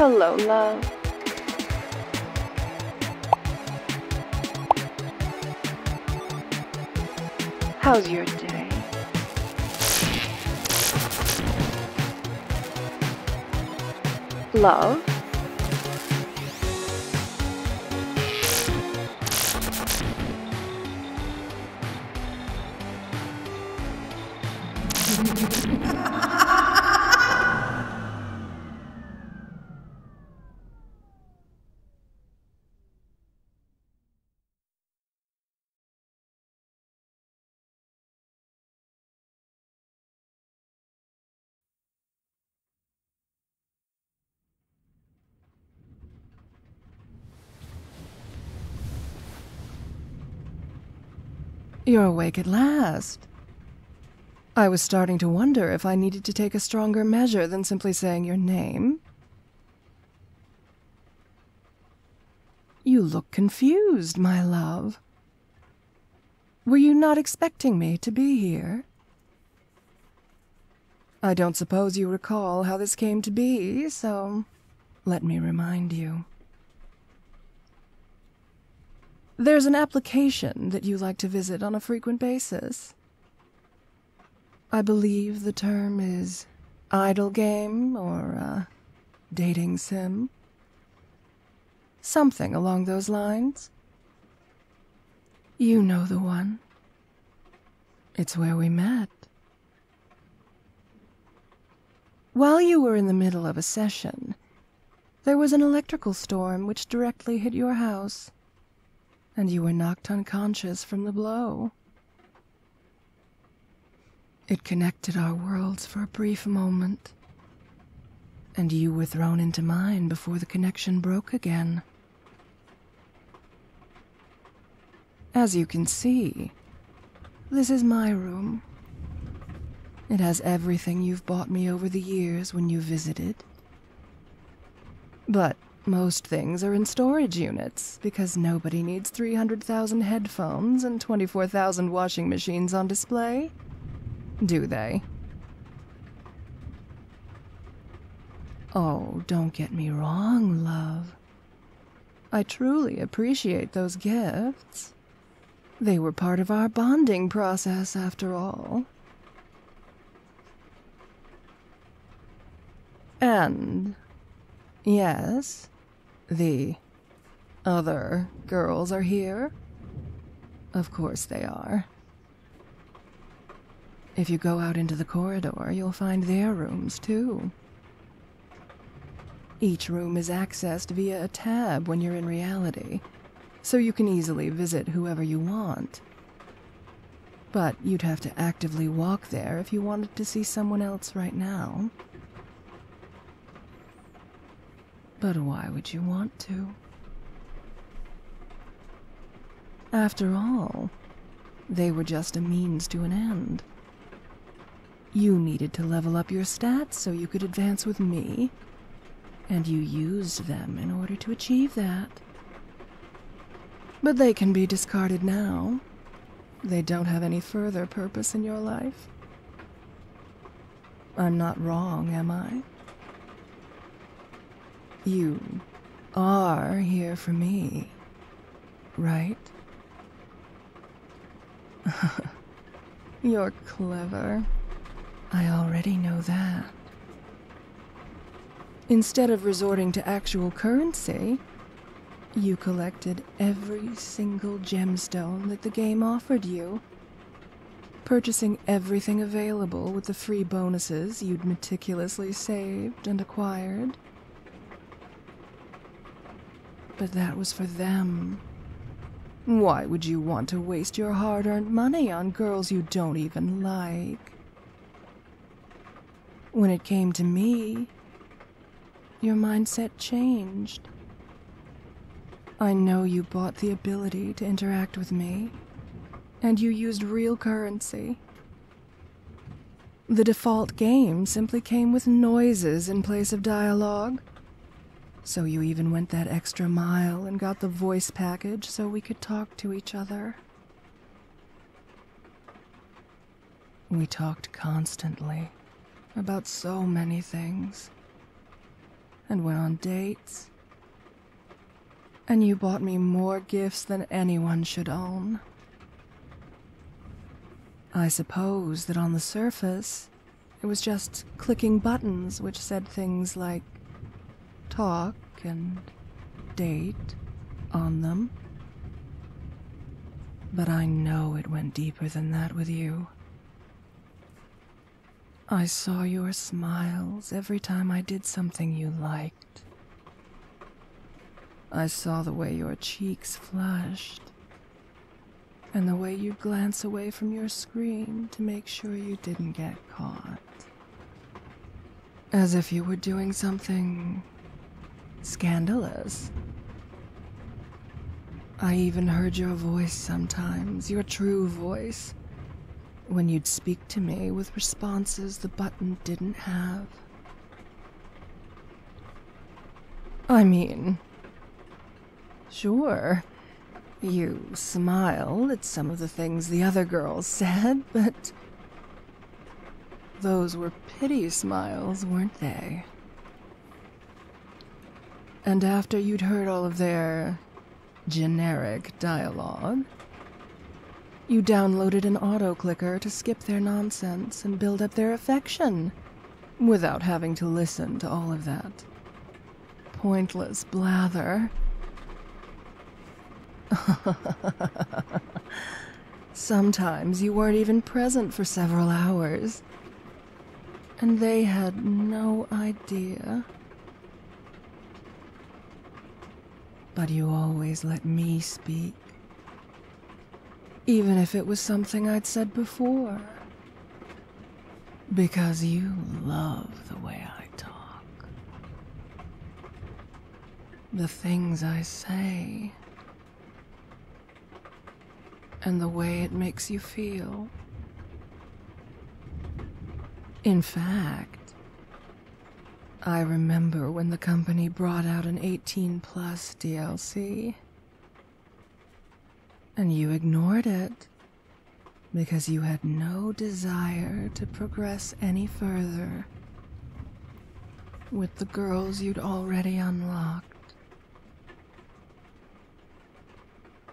Hello, love. How's your day? Love? You're awake at last. I was starting to wonder if I needed to take a stronger measure than simply saying your name. You look confused, my love. Were you not expecting me to be here? I don't suppose you recall how this came to be, so let me remind you. There's an application that you like to visit on a frequent basis. I believe the term is idle game or dating sim. Something along those lines. You know the one. It's where we met. While you were in the middle of a session, there was an electrical storm which directly hit your house, and you were knocked unconscious from the blow. It connected our worlds for a brief moment, and you were thrown into mine before the connection broke again. As you can see, this is my room. It has everything you've bought me over the years when you visited. But most things are in storage units because nobody needs 300,000 headphones and 24,000 washing machines on display, do they? Oh, don't get me wrong, love. I truly appreciate those gifts. They were part of our bonding process, after all. And, yes, the other girls are here. Of course they are. If you go out into the corridor, you'll find their rooms, too. Each room is accessed via a tab when you're in reality, so you can easily visit whoever you want. But you'd have to actively walk there if you wanted to see someone else right now. But why would you want to? After all, they were just a means to an end. You needed to level up your stats so you could advance with me, and you used them in order to achieve that. But they can be discarded now. They don't have any further purpose in your life. I'm not wrong, am I? You are here for me, right? You're clever. I already know that. Instead of resorting to actual currency, you collected every single gemstone that the game offered you, purchasing everything available with the free bonuses you'd meticulously saved and acquired. But that was for them. Why would you want to waste your hard-earned money on girls you don't even like? When it came to me, your mindset changed. I know you bought the ability to interact with me, and you used real currency. The default game simply came with noises in place of dialogue. So you even went that extra mile and got the voice package so we could talk to each other. We talked constantly about so many things. and went on dates. And you bought me more gifts than anyone should own. I suppose that on the surface, it was just clicking buttons which said things like talk and date on them. But I know it went deeper than that with you. I saw your smiles every time I did something you liked. I saw the way your cheeks flushed, and the way you'd glance away from your screen to make sure you didn't get caught. As if you were doing something scandalous. I even heard your voice sometimes, your true voice, when you'd speak to me with responses the button didn't have. I mean, sure, you smiled at some of the things the other girls said, but those were pity smiles, weren't they? And after you'd heard all of their generic dialogue, you downloaded an auto-clicker to skip their nonsense and build up their affection without having to listen to all of that pointless blather. Sometimes you weren't even present for several hours, and they had no idea. But you always let me speak, even if it was something I'd said before, because you love the way I talk. The things I say, and the way it makes you feel. In fact, I remember when the company brought out an 18-plus DLC, and you ignored it because you had no desire to progress any further with the girls you'd already unlocked.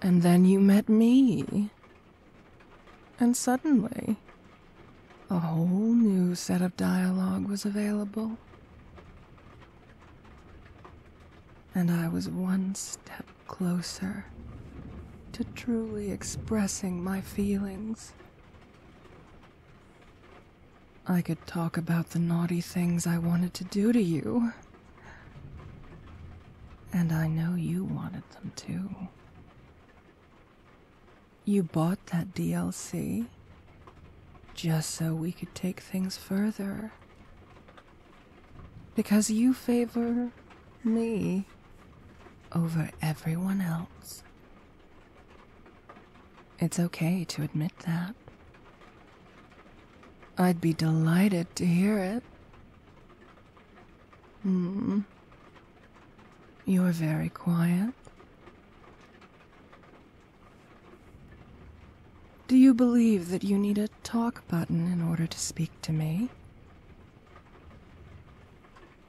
And then you met me, and suddenly, a whole new set of dialogue was available. And I was one step closer to truly expressing my feelings. I could talk about the naughty things I wanted to do to you, and I know you wanted them too. You bought that DLC just so we could take things further, because you favor me over everyone else. It's okay to admit that. I'd be delighted to hear it. You're very quiet. Do you believe that you need a talk button in order to speak to me?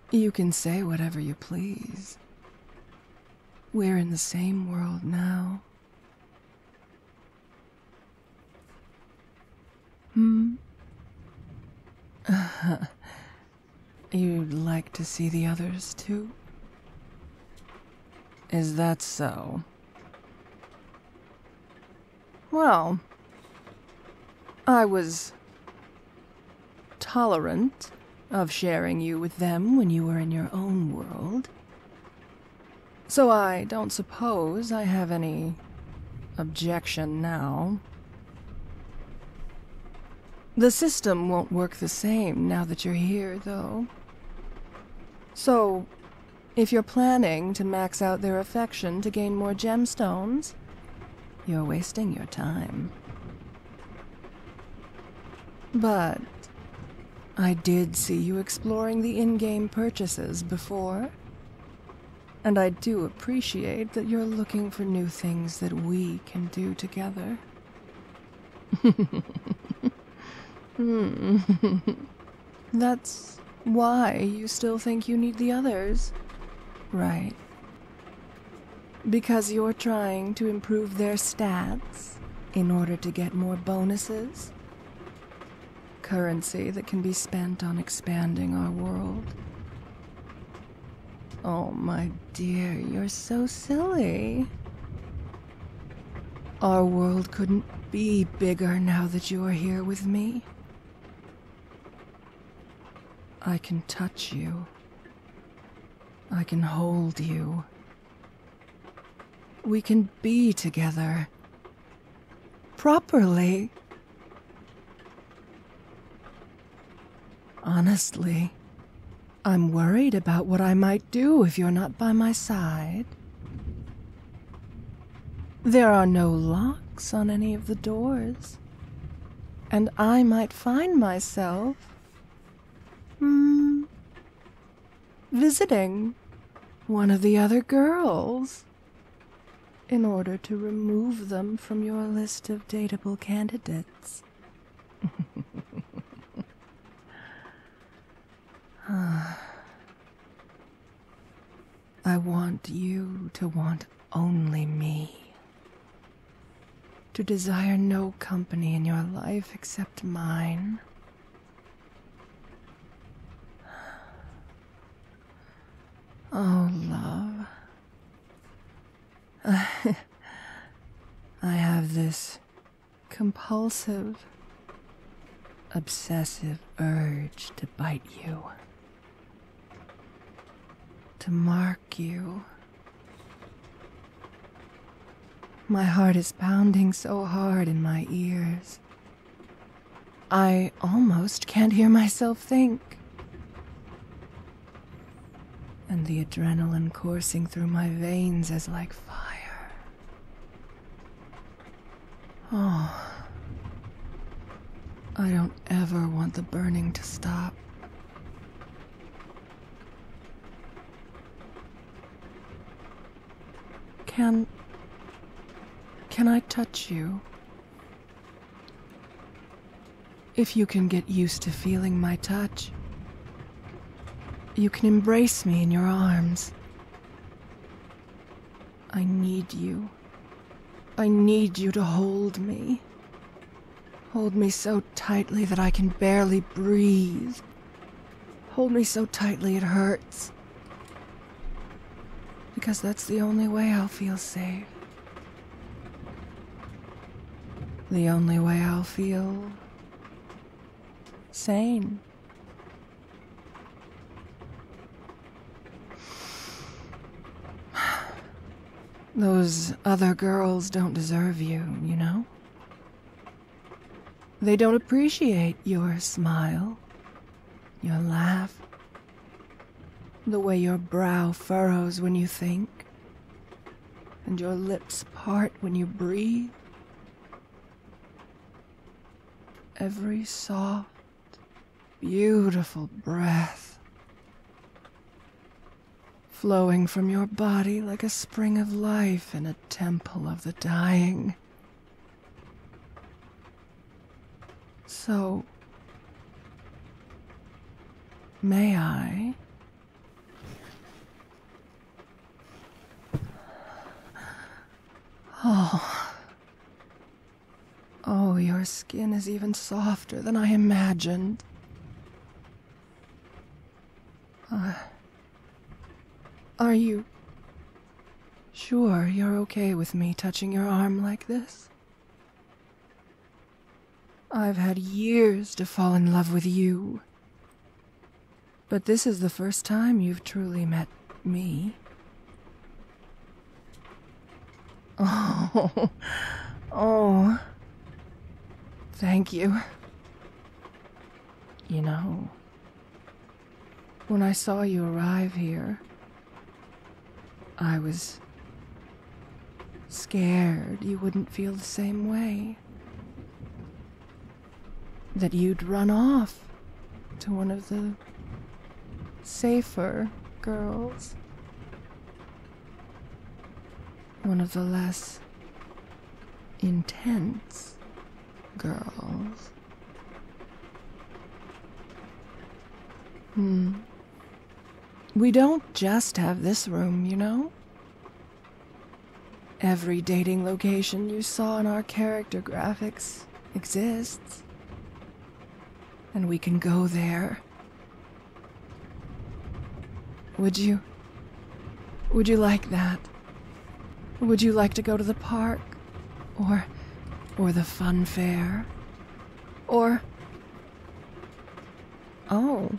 You can say whatever you please. We're in the same world now. You'd like to see the others too? Is that so? Well, I was tolerant of sharing you with them when you were in your own world, so I don't suppose I have any objection now. The system won't work the same now that you're here, though. So, if you're planning to max out their affection to gain more gemstones, you're wasting your time. But I did see you exploring the in-game purchases before, and I do appreciate that you're looking for new things that we can do together. That's Why? You still think you need the others? Right. Because you're trying to improve their stats in order to get more bonuses? Currency that can be spent on expanding our world. Oh, my dear, you're so silly. Our world couldn't be bigger now that you're here with me. I can touch you. I can hold you. We can be together. Properly. Honestly, I'm worried about what I might do if you're not by my side. There are no locks on any of the doors, and I might find myself, visiting one of the other girls in order to remove them from your list of dateable candidates. I want you to want only me. To desire no company in your life except mine. Oh, love. I have this compulsive, obsessive urge to bite you. To mark you. My heart is pounding so hard in my ears. I almost can't hear myself think. And the adrenaline coursing through my veins is like fire. Oh, I don't ever want the burning to stop. Can I touch you? If you can get used to feeling my touch, you can embrace me in your arms. I need you. I need you to hold me. Hold me so tightly that I can barely breathe. Hold me so tightly it hurts. Because that's the only way I'll feel safe. The only way I'll feel sane. Those other girls don't deserve you, you know? They don't appreciate your smile, your laugh, the way your brow furrows when you think, and your lips part when you breathe. Every soft, beautiful breath flowing from your body like a spring of life in a temple of the dying. So, may I? Oh, your skin is even softer than I imagined. Are you sure you're okay with me touching your arm like this? I've had years to fall in love with you, but this is the first time you've truly met me. Oh, thank you. You know, when I saw you arrive here, I was scared you wouldn't feel the same way. That you'd run off to one of the safer girls. One of the less intense girls. We don't just have this room, you know? Every dating location you saw in our character graphics exists. And we can go there. Would you like that? Would you like to go to the park? Or the fun fair? Or... Oh.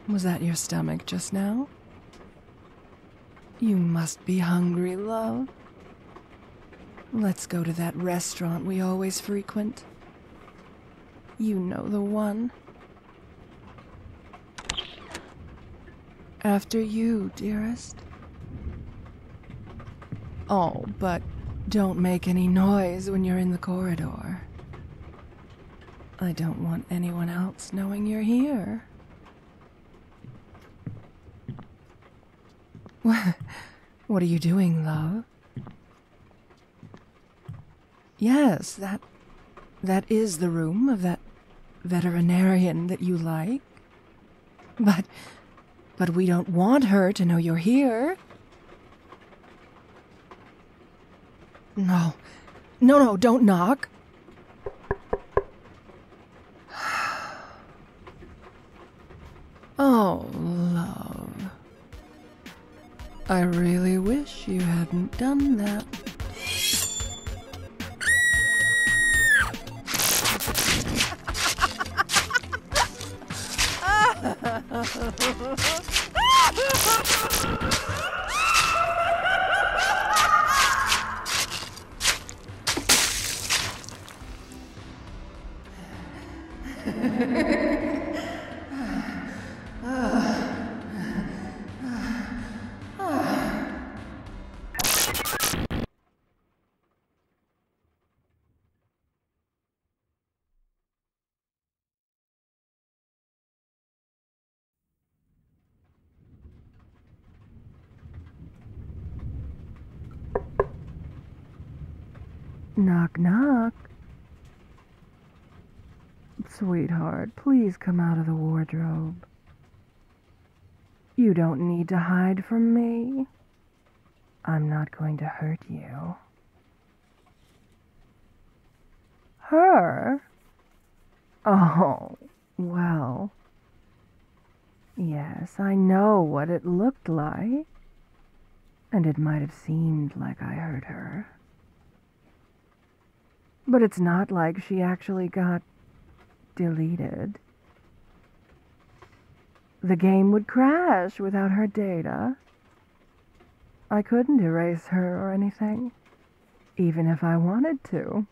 Was that your stomach just now? You must be hungry, love. Let's go to that restaurant we always frequent. You know the one. After you, dearest. Oh, but don't make any noise when you're in the corridor. I don't want anyone else knowing you're here. What are you doing, love? Yes, that is the room of that veterinarian that you like. But we don't want her to know you're here. No, don't knock. Oh, love. I really wish you hadn't done that. Knock, knock. Sweetheart, please come out of the wardrobe. You don't need to hide from me. I'm not going to hurt you. Her? Oh, well. Yes, I know what it looked like. And it might have seemed like I hurt her. But it's not like she actually got deleted. The game would crash without her data. I couldn't erase her or anything, even if I wanted to.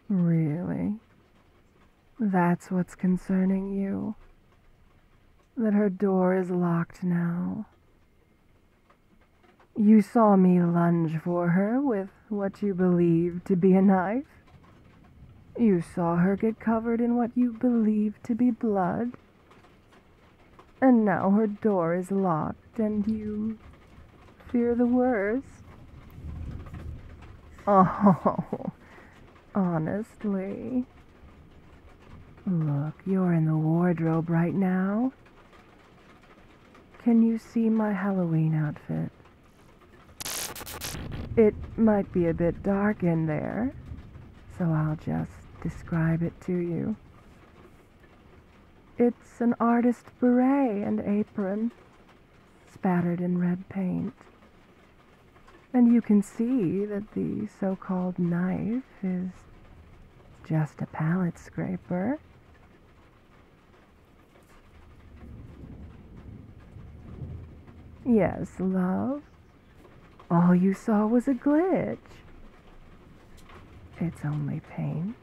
Really? That's what's concerning you? That her door is locked now? You saw me lunge for her with what you believed to be a knife. You saw her get covered in what you believed to be blood. And now her door is locked and you fear the worst. Oh, honestly. Look, you're in the wardrobe right now. Can you see my Halloween outfit? It might be a bit dark in there, so I'll just describe it to you. It's an artist beret and apron, spattered in red paint. And you can see that the so-called knife is just a palette scraper. Yes, love. All you saw was a glitch. It's only paint.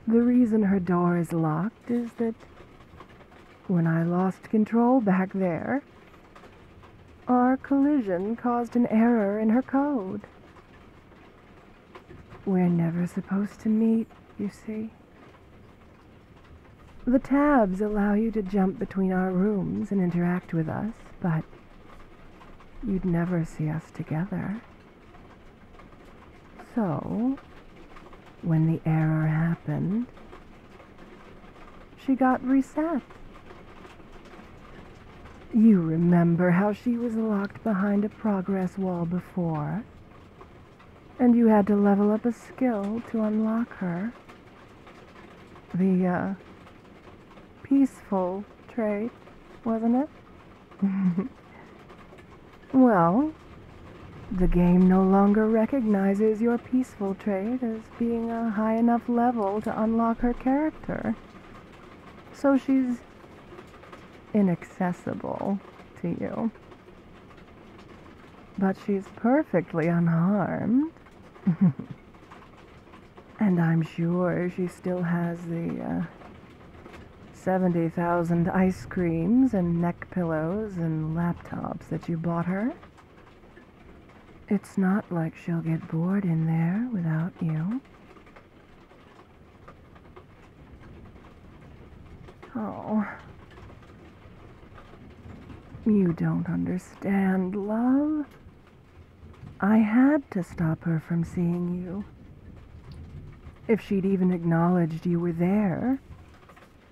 The reason her door is locked is that when I lost control back there, our collision caused an error in her code. We're never supposed to meet, you see. The tabs allow you to jump between our rooms and interact with us, but you'd never see us together. So, when the error happened, she got reset. You remember how she was locked behind a progress wall before, and you had to level up a skill to unlock her? The, peaceful trait, wasn't it? Well, the game no longer recognizes your peaceful trait as being a high enough level to unlock her character. So she's inaccessible to you. But she's perfectly unharmed. And I'm sure she still has the 70,000 ice creams and neck pillows and laptops that you bought her. It's not like she'll get bored in there without you. Oh. You don't understand, love. I had to stop her from seeing you. If she'd even acknowledged you were there,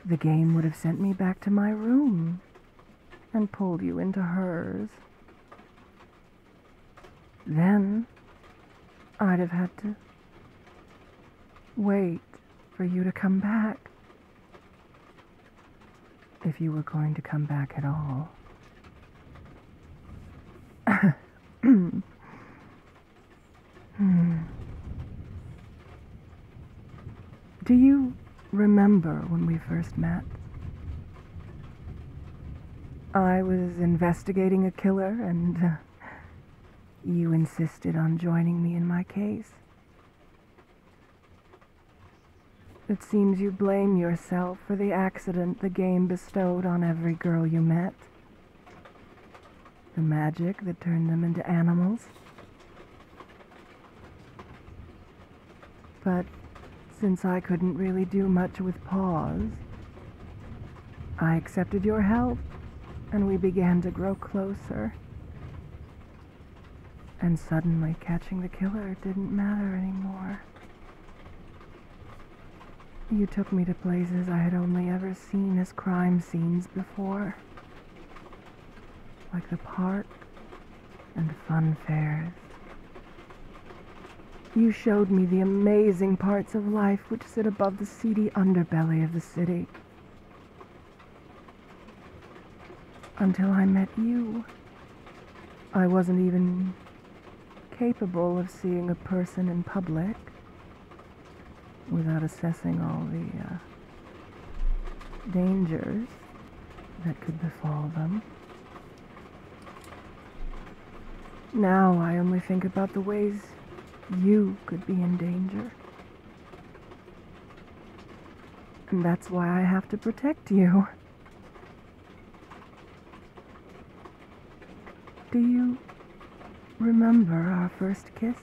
the game would have sent me back to my room and pulled you into hers. Then I'd have had to wait for you to come back. If you were going to come back at all. Do you remember when we first met? I was investigating a killer and you insisted on joining me in my case. It seems you blame yourself for the accident the game bestowed on every girl you met. The magic that turned them into animals. But since I couldn't really do much with paws, I accepted your help, and we began to grow closer. And suddenly catching the killer didn't matter anymore. You took me to places I had only ever seen as crime scenes before. Like the park and fun fairs. You showed me the amazing parts of life which sit above the seedy underbelly of the city. Until I met you, I wasn't even capable of seeing a person in public without assessing all the dangers that could befall them. Now I only think about the ways you could be in danger. And that's why I have to protect you. Do you remember our first kiss?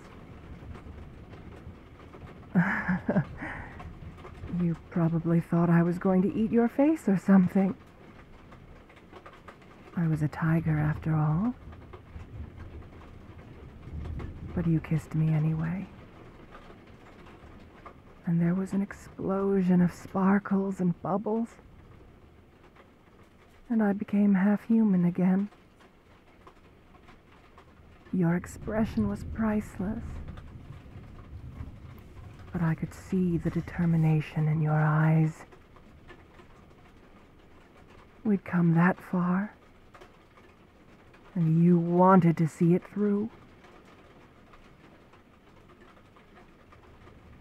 You probably thought I was going to eat your face or something. I was a tiger after all. But you kissed me anyway. And there was an explosion of sparkles and bubbles. And I became half human again. Your expression was priceless. But I could see the determination in your eyes. We'd come that far. And you wanted to see it through.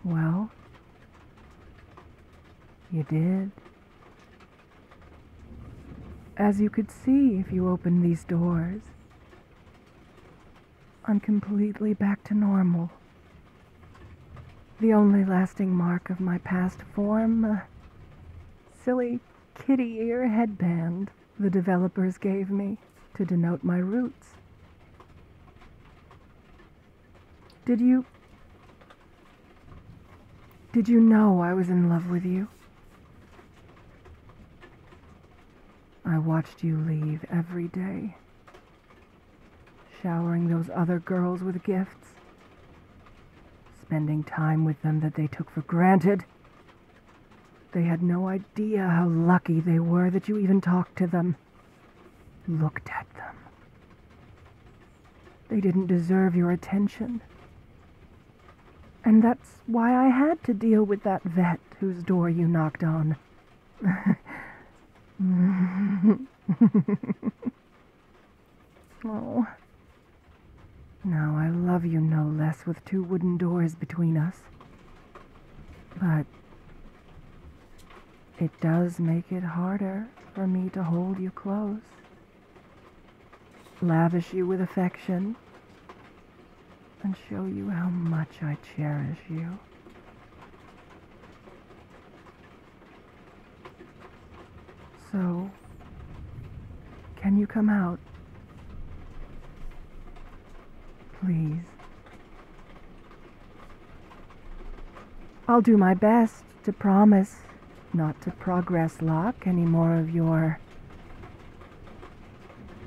Well, you did. As you could see if you opened these doors, I'm completely back to normal. The only lasting mark of my past form, a silly kitty ear headband the developers gave me to denote my roots. Did you know I was in love with you? I watched you leave every day, showering those other girls with gifts, spending time with them that they took for granted. They had no idea how lucky they were that you even talked to them, looked at them. They didn't deserve your attention. And that's why I had to deal with that vet whose door you knocked on. Oh. Now I love you no less with 2 wooden doors between us. But it does make it harder for me to hold you close, lavish you with affection, and show you how much I cherish you. So, can you come out? Please. I'll do my best to promise not to progress lock any more of your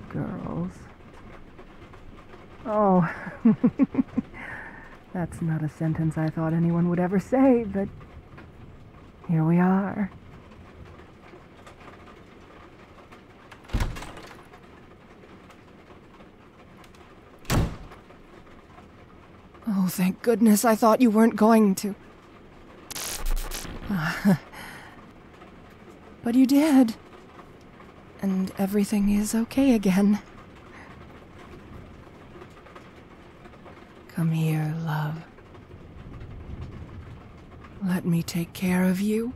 girls. Oh, that's not a sentence I thought anyone would ever say, but here we are. Oh, thank goodness, I thought you weren't going to. But you did. And everything is okay again. Come here, love. Let me take care of you.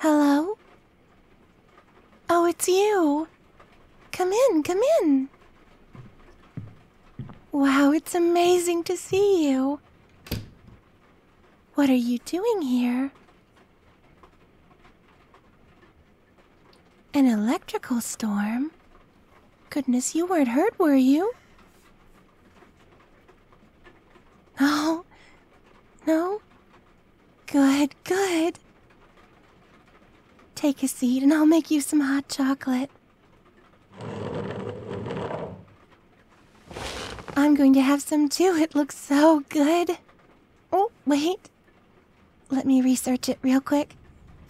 Hello? Oh, it's you. Come in, come in. Wow, it's amazing to see you. What are you doing here? An electrical storm? Goodness, you weren't hurt, were you? Oh, no? Good, good. Take a seat and I'll make you some hot chocolate. I'm going to have some too. It looks so good. Oh, wait. Let me research it real quick.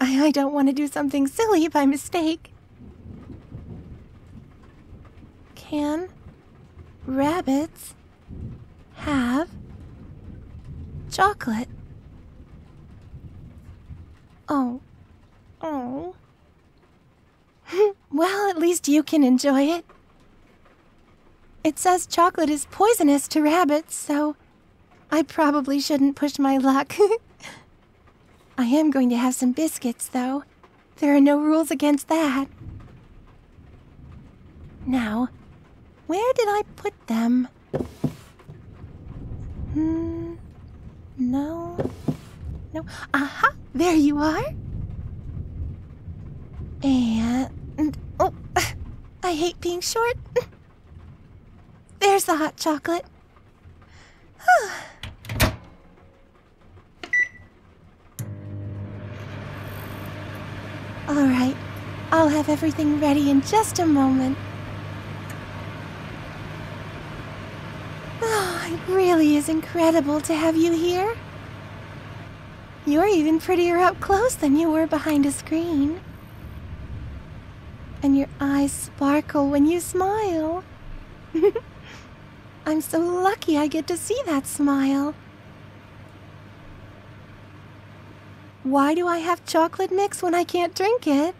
I don't want to do something silly by mistake. Can rabbits have chocolate? Oh. Oh. Well, at least you can enjoy it. It says chocolate is poisonous to rabbits, so I probably shouldn't push my luck. I am going to have some biscuits, though. There are no rules against that. Now, where did I put them? No. No. Aha! There you are! And... oh, I hate being short. There's the hot chocolate. All right, I'll have everything ready in just a moment. Oh, it really is incredible to have you here. You're even prettier up close than you were behind a screen. And your eyes sparkle when you smile. I'm so lucky I get to see that smile. Why do I have chocolate mix when I can't drink it?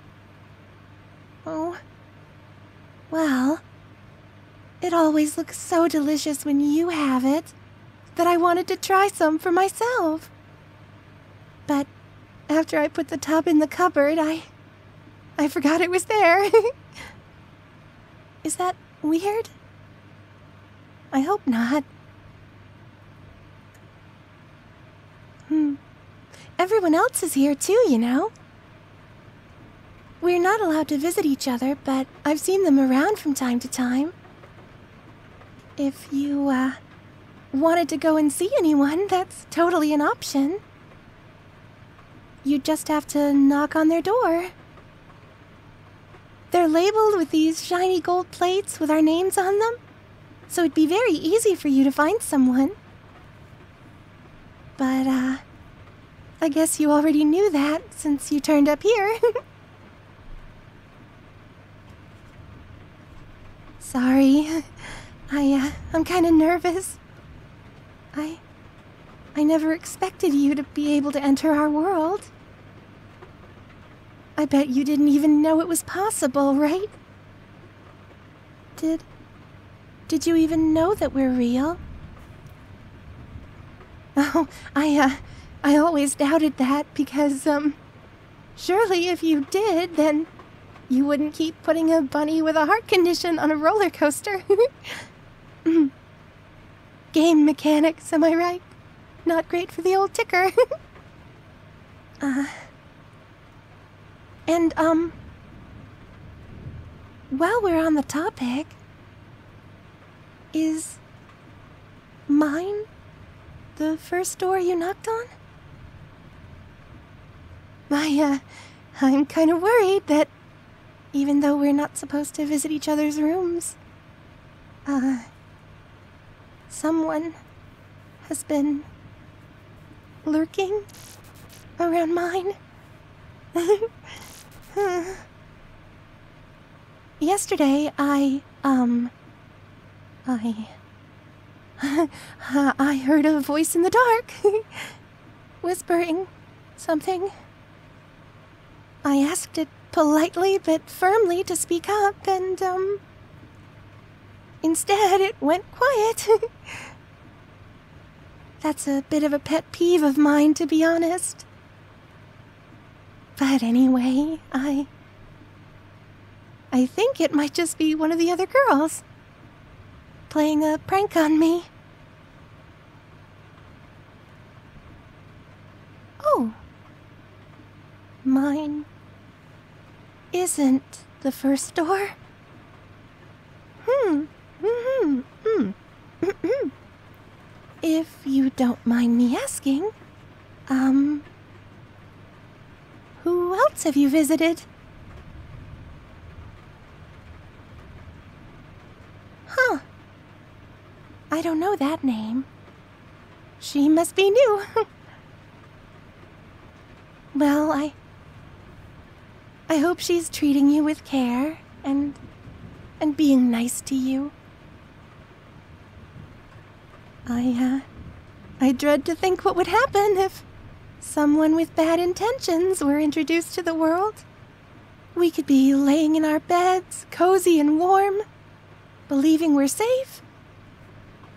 Oh, well, it always looks so delicious when you have it that I wanted to try some for myself. But after I put the tub in the cupboard, I forgot it was there. Is that weird? I hope not. Everyone else is here too, you know. We're not allowed to visit each other, but I've seen them around from time to time. If you, wanted to go and see anyone, that's totally an option. You just have to knock on their door. They're labeled with these shiny gold plates with our names on them, so it'd be very easy for you to find someone. But, I guess you already knew that since you turned up here. Sorry, I'm kind of nervous. I never expected you to be able to enter our world. I bet you didn't even know it was possible, right? Did you even know that we're real? Oh, I always doubted that because, surely if you did, then you wouldn't keep putting a bunny with a heart condition on a roller coaster. Game mechanics, am I right? Not great for the old ticker. And, while we're on the topic, is mine the first door you knocked on? I'm kind of worried that even though we're not supposed to visit each other's rooms, someone has been lurking around mine. Yesterday, I heard a voice in the dark, whispering something. I asked it politely but firmly to speak up, and, instead it went quiet. That's a bit of a pet peeve of mine, to be honest. But anyway, I think it might just be one of the other girls playing a prank on me. Oh. Mine isn't the first door. If you don't mind me asking, who else have you visited? Huh. I don't know that name. She must be new. Well, I hope she's treating you with care and being nice to you. I dread to think what would happen if someone with bad intentions were introduced to the world. We could be laying in our beds, cozy and warm, believing we're safe,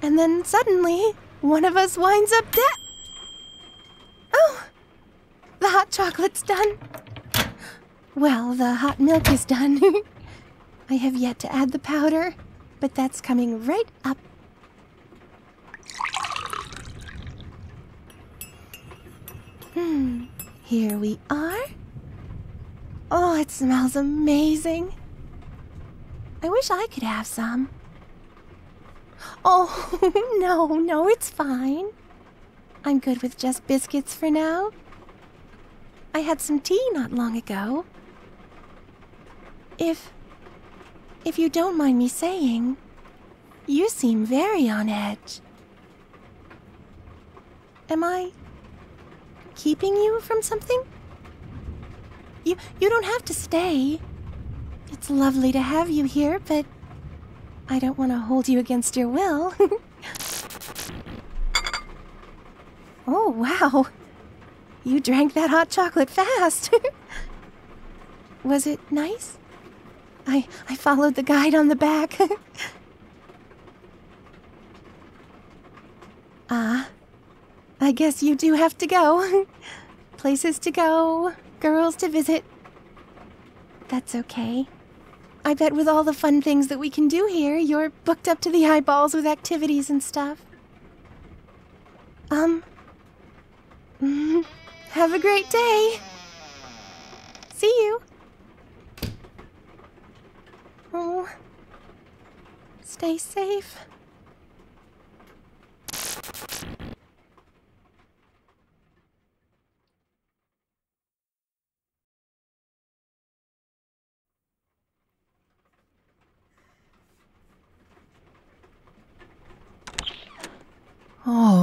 and then suddenly one of us winds up dead. Oh, the hot chocolate's done. Well, the hot milk is done. I have yet to add the powder, but that's coming right up. Here we are. Oh, it smells amazing. I wish I could have some. Oh, no, it's fine. I'm good with just biscuits for now. I had some tea not long ago. If you don't mind me saying, you seem very on edge. Am I keeping you from something? You don't have to stay. It's lovely to have you here, but I don't want to hold you against your will. Oh, wow. You drank that hot chocolate fast. Was it nice? I followed the guide on the back. I guess you do have to go. Places to go, girls to visit. That's okay. I bet with all the fun things that we can do here, you're booked up to the eyeballs with activities and stuff. Have a great day. See you. Oh, stay safe.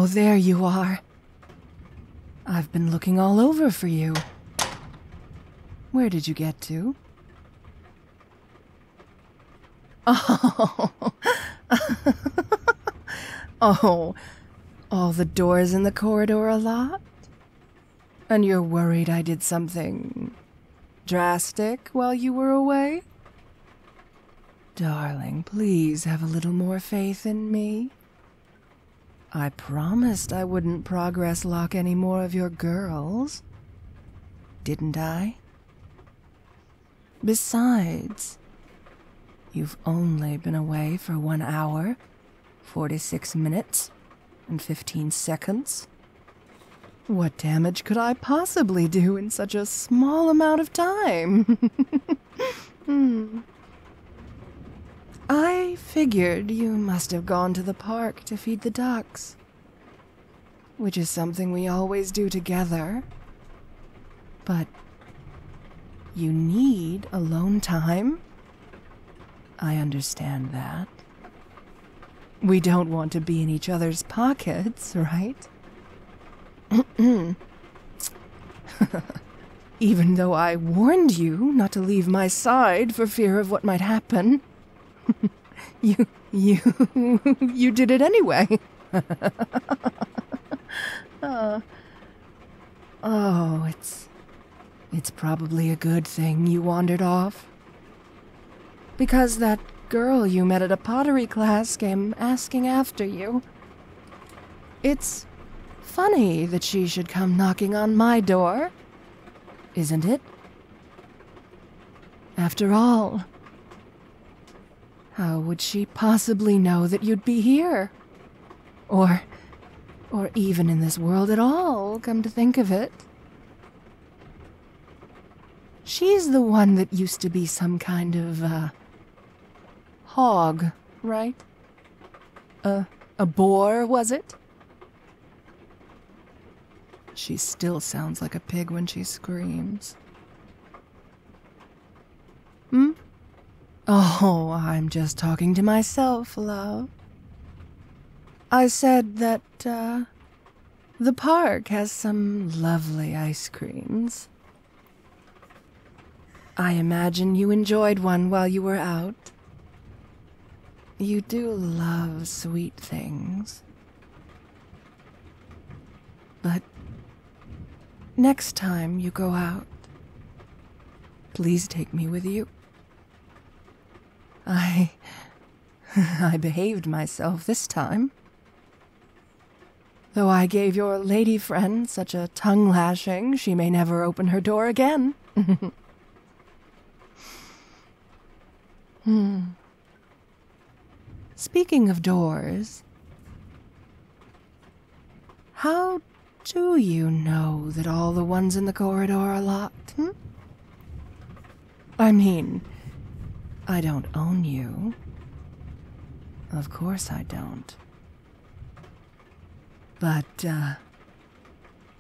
Oh, there you are. I've been looking all over for you. Where did you get to? Oh. Oh, all the doors in the corridor are locked? And you're worried I did something drastic while you were away? Darling, please have a little more faith in me. I promised I wouldn't progress lock any more of your girls. Didn't I? Besides, you've only been away for 1 hour, 46 minutes, and 15 seconds. What damage could I possibly do in such a small amount of time? I figured you must have gone to the park to feed the ducks, which is something we always do together. But you need alone time? I understand that. We don't want to be in each other's pockets, right? Even though I warned you not to leave my side for fear of what might happen. You did it anyway. Oh, it's probably a good thing you wandered off. Because that girl you met at a pottery class came asking after you. It's funny that she should come knocking on my door, isn't it? After all, how would she possibly know that you'd be here? Or even in this world at all, come to think of it. She's the one that used to be some kind of, hog, right? A boar, was it? She still sounds like a pig when she screams. Oh, I'm just talking to myself, love. I said that, the park has some lovely ice creams. I imagine you enjoyed one while you were out. You do love sweet things. But next time you go out, please take me with you. I behaved myself this time. Though I gave your lady friend such a tongue-lashing, she may never open her door again. Speaking of doors, how do you know that all the ones in the corridor are locked? I mean, I don't own you. Of course I don't. But,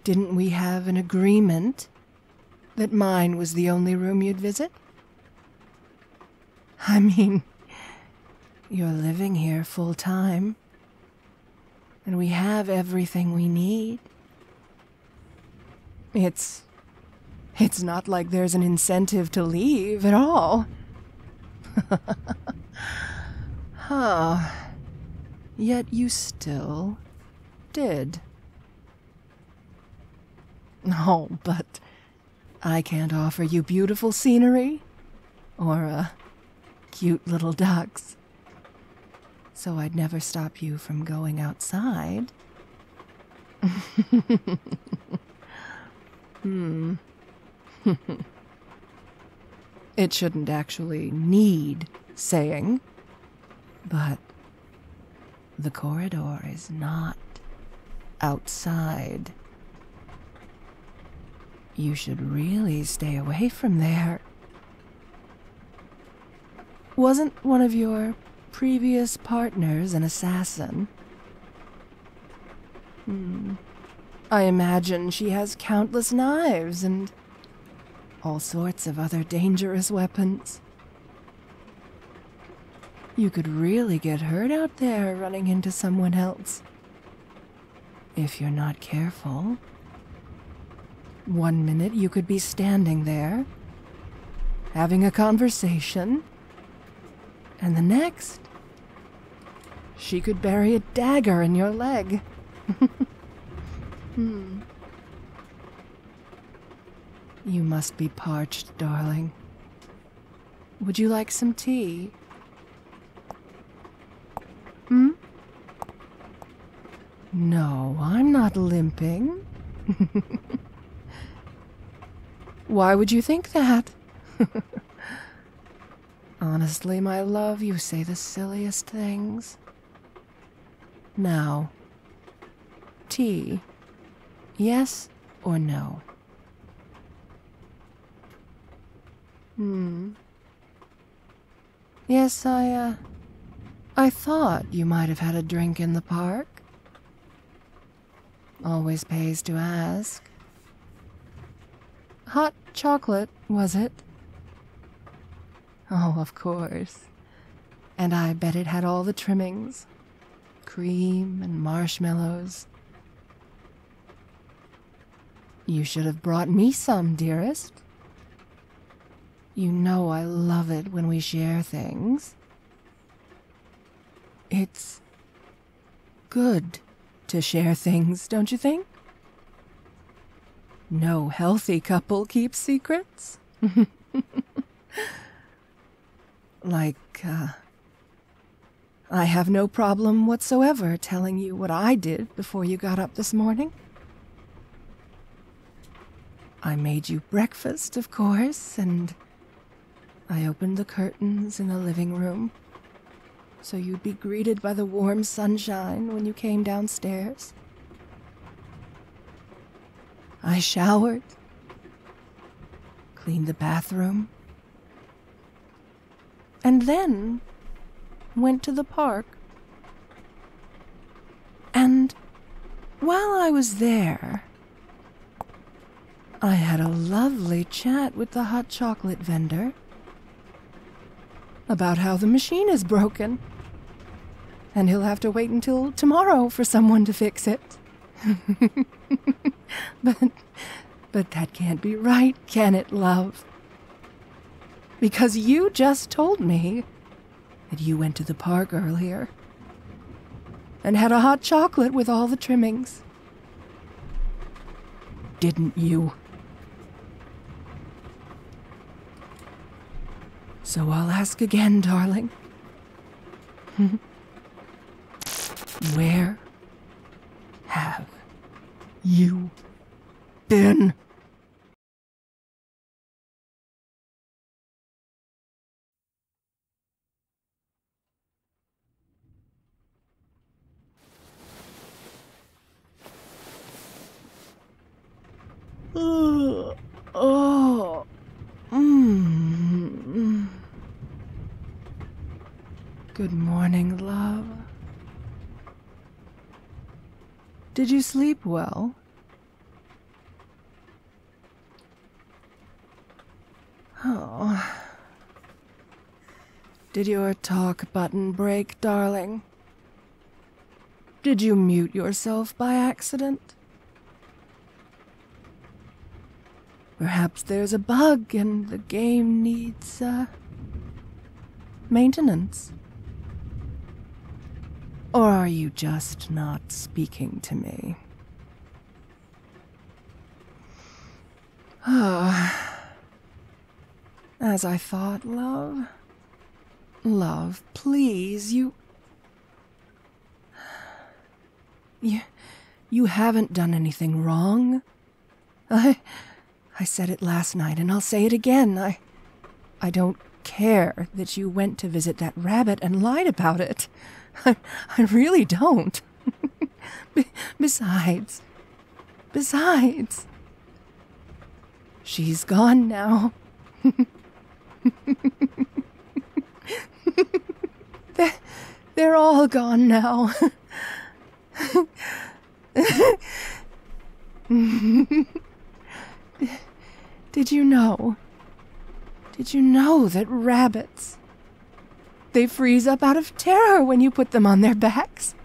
didn't we have an agreement that mine was the only room you'd visit? I mean, you're living here full time, and we have everything we need. It's not like there's an incentive to leave at all. Yet you still did. Oh, but I can't offer you beautiful scenery or cute little ducks. So I'd never stop you from going outside. It shouldn't actually need saying, but the corridor is not outside. You should really stay away from there. Wasn't one of your previous partners an assassin? I imagine she has countless knives and all sorts of other dangerous weapons. You could really get hurt out there running into someone else. If you're not careful. One minute you could be standing there, having a conversation, and the next, she could bury a dagger in your leg. You must be parched, darling. Would you like some tea? No, I'm not limping. Why would you think that? Honestly, my love, you say the silliest things. Now, tea, yes or no? Yes, I thought you might have had a drink in the park. Always pays to ask. Hot chocolate, was it? Oh, of course. And I bet it had all the trimmings. Cream and marshmallows. You should have brought me some, dearest. You know I love it when we share things. It's good to share things, don't you think? No healthy couple keeps secrets. I have no problem whatsoever telling you what I did before you got up this morning. I made you breakfast, of course, and I opened the curtains in the living room so you'd be greeted by the warm sunshine when you came downstairs. I showered, cleaned the bathroom, and then went to the park. And while I was there, I had a lovely chat with the hot chocolate vendor about how the machine is broken, and he'll have to wait until tomorrow for someone to fix it. But that can't be right, can it, love? Because you just told me that you went to the park earlier and had a hot chocolate with all the trimmings. Didn't you? So I'll ask again, darling. Where have you been? Good morning, love. Did you sleep well? Oh. Did your talk button break, darling? Did you mute yourself by accident? Perhaps there's a bug and the game needs, maintenance. Or are you just not speaking to me? As I thought, love. Love, please, you haven't done anything wrong. I said it last night and I'll say it again. I don't care that you went to visit that rabbit and lied about it. I really don't. Besides, she's gone now. They're all gone now. Did you know? Did you know that rabbits, they freeze up out of terror when you put them on their backs?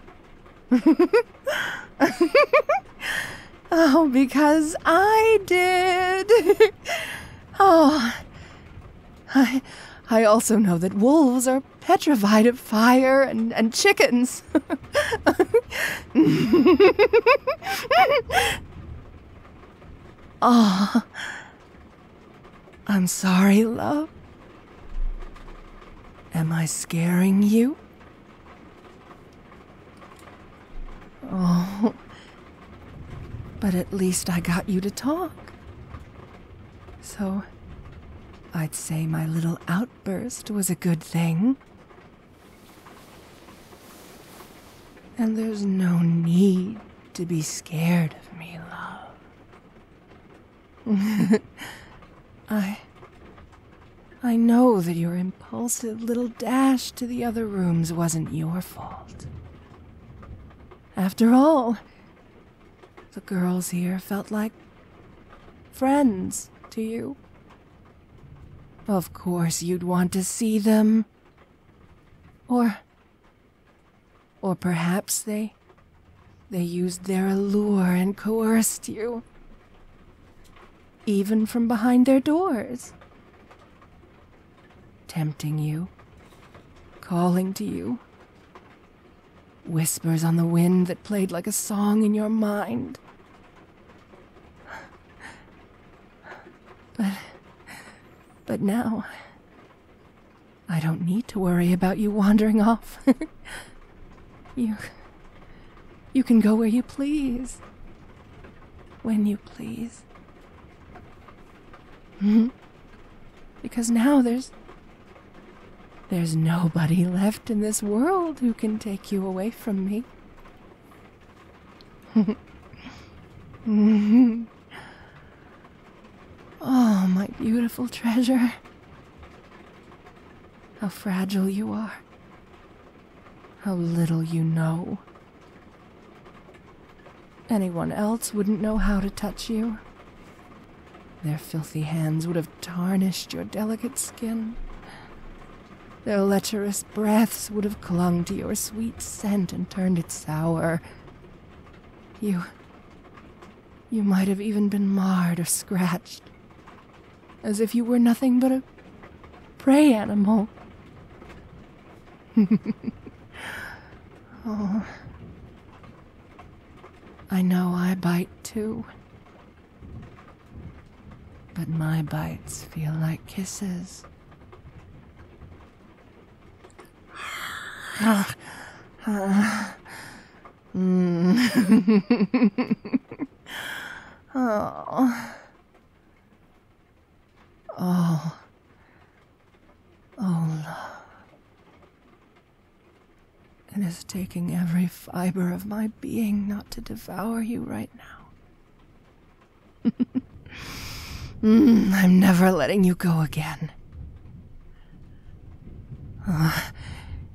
Oh, because I did. Oh, I also know that wolves are petrified of fire and chickens. Oh, I'm sorry, love. Am I scaring you? Oh, but at least I got you to talk. So, I'd say my little outburst was a good thing. And there's no need to be scared of me, love. I know that your impulsive little dash to the other rooms wasn't your fault. After all, the girls here felt like friends to you. Of course you'd want to see them. Or perhaps they used their allure and coerced you. Even from behind their doors. Tempting you. Calling to you. Whispers on the wind that played like a song in your mind. But now, I don't need to worry about you wandering off. You can go where you please. When you please. Because now there's nobody left in this world who can take you away from me. Oh, my beautiful treasure. How fragile you are. How little you know. Anyone else wouldn't know how to touch you. Their filthy hands would have tarnished your delicate skin. Their lecherous breaths would have clung to your sweet scent and turned it sour. You might have even been marred or scratched, as if you were nothing but a prey animal. Oh, I know I bite too, but my bites feel like kisses. Oh. Oh, love. It is taking every fiber of my being not to devour you right now. I'm never letting you go again.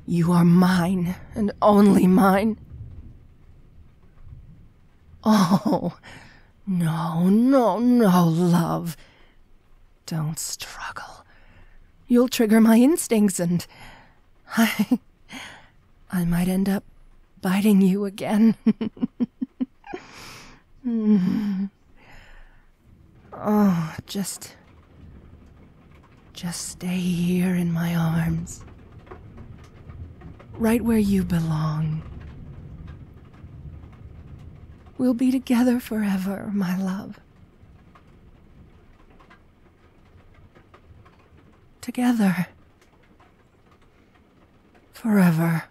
You are mine, and only mine. Oh, no, love. Don't struggle. You'll trigger my instincts and I might end up biting you again. Oh, just stay here in my arms. Right where you belong. We'll be together forever, my love. Together. Forever.